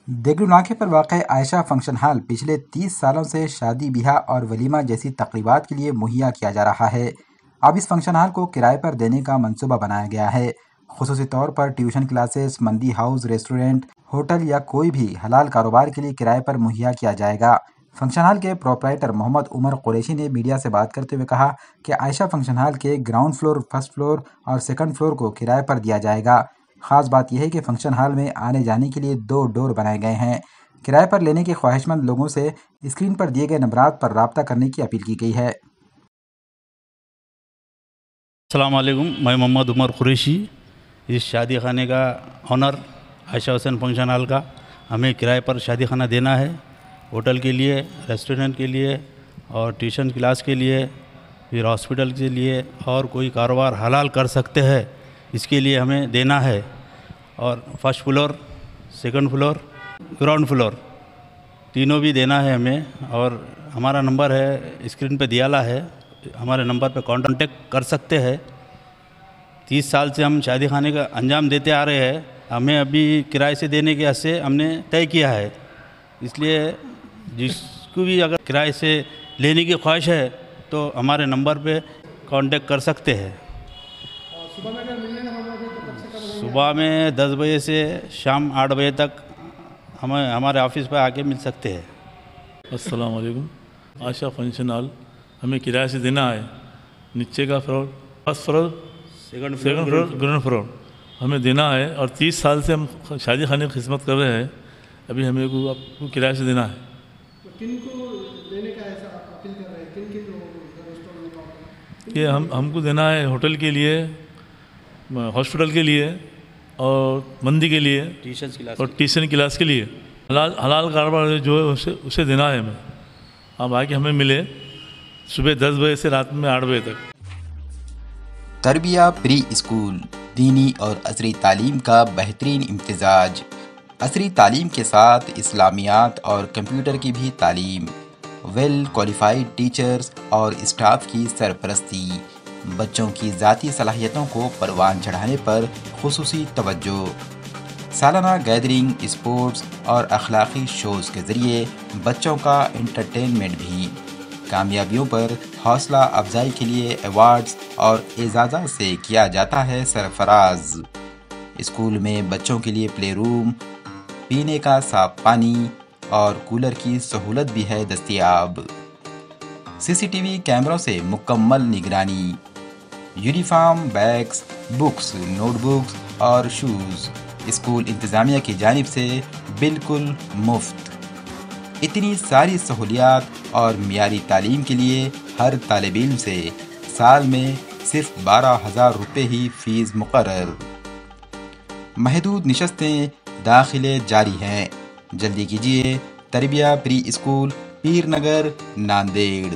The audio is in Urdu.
دیگلو ناکے پر واقع عائشہ فنکشن ہال پچھلے 30 سالوں سے شادی بیاہ اور ولیمہ جیسی تقریبات کے لیے مہیا کیا جا رہا ہے۔ اب اس فنکشن ہال کو کرائے پر دینے کا منصوبہ بنایا گیا ہے۔ خصوصی طور پر ٹیوشن کلاسز، مندی ہاؤس، ریسٹورنٹ، ہوٹل یا کوئی بھی حلال کاروبار کے لیے کرائے پر مہیا کیا جائے گا۔ فنکشن ہال کے پروپرائٹر محمد عمر قریشی نے میڈیا سے بات کرتے ہوئے کہا کہ عائشہ فنکشن ہال کے گراؤنڈ فلور، فرسٹ فلور اور سیکنڈ فلور کو کرائے پر دیا جائے گا۔ خاص بات یہ ہے کہ فنکشن ہال میں آنے جانے کے لیے 2 ڈور بنائے گئے ہیں۔ کرائے پر لینے کے خواہش مند لوگوں سے اسکرین پر دیے گئے نمبرات پر رابطہ کرنے کی اپیل کی گئی ہے۔ السلام علیکم، میں محمد عمر قریشی، اس شادی خانے کا آنر عائشہ حسین فنکشن ہال کا۔ ہمیں کرائے پر شادی خانہ دینا ہے، ہوٹل کے لیے، ریسٹورنٹ کے لیے اور ٹیوشن کلاس کے لیے، پھر ہاسپٹل کے لیے، اور کوئی کاروبار حلال کر سکتے ہیں اس کے لیے ہمیں دینا ہے۔ اور first floor, second floor, ground floor تینوں بھی دینا ہے ہمیں۔ اور ہمارا نمبر ہے اسکرین پہ دیا ہے، ہمارے نمبر پہ کانٹیکٹ کر سکتے ہیں۔ 30 سال سے ہم شادی خانے کا انجام دیتے آ رہے ہیں، ہمیں ابھی کرائے سے دینے کے حد سے ہم نے طے کیا ہے۔ اس لیے جس کو بھی اگر کرائے سے لینے کی خواہش ہے تو ہمارے نمبر پہ کانٹیکٹ کر سکتے ہیں۔ صبح میں 10 بجے سے شام 8 بجے تک ہمارے آفس پہ آ کے مل سکتے ہیں۔ السلام علیکم، عائشہ فنکشن ہال ہمیں کرائے سے دینا ہے۔ نیچے کا floor, first floor, second floor, ground floor ہمیں دینا ہے، اور 30 سال سے ہم شادی خانے کی خدمت کر رہے ہیں۔ ابھی ہمیں آپ کو کرائے سے دینا ہے۔ کن کو دینے کا ایسا اپیل کر رہے ہیں؟ کن لوگوں کو؟ کہ ہم کو دینا ہے ہوٹل کے لیے، ہاسپٹل کے لیے اور مندی کے لیے اور ٹیوشن کلاس کے لیے۔ حلال کاروبار جو ہے اسے دینا ہے ہمیں۔ آپ آ کے ہمیں ملے صبح 10 بجے سے رات میں 8 بجے تک۔ تربیہ پری اسکول، دینی اور عصری تعلیم کا بہترین امتزاج۔ عصری تعلیم کے ساتھ اسلامیات اور کمپیوٹر کی بھی تعلیم، ویل کوالیفائڈ ٹیچرز اور اسٹاف کی سرپرستی، بچوں کی ذاتی صلاحیتوں کو پروان چڑھانے پر خصوصی توجہ، سالانہ گیدرنگ، اسپورٹس اور اخلاقی شوز کے ذریعے بچوں کا انٹرٹینمنٹ بھی، کامیابیوں پر حوصلہ افزائی کے لیے ایوارڈز اور اعزازات سے کیا جاتا ہے سرفراز۔ اسکول میں بچوں کے لیے پلے روم، پینے کا صاف پانی اور کولر کی سہولت بھی ہے دستیاب۔ CCTV کیمروں سے مکمل نگرانی، uniform, bags, books, notebooks اور شوز اسکول انتظامیہ کی جانب سے بالکل مفت۔ اتنی ساری سہولیات اور معیاری تعلیم کے لیے ہر طالب علم سے سال میں صرف 12,000 روپے ہی فیس مقرر۔ محدود نشستیں، داخلے جاری ہیں، جلدی کیجیے۔ تربیہ پری اسکول، پیر نگر، ناندیڑ۔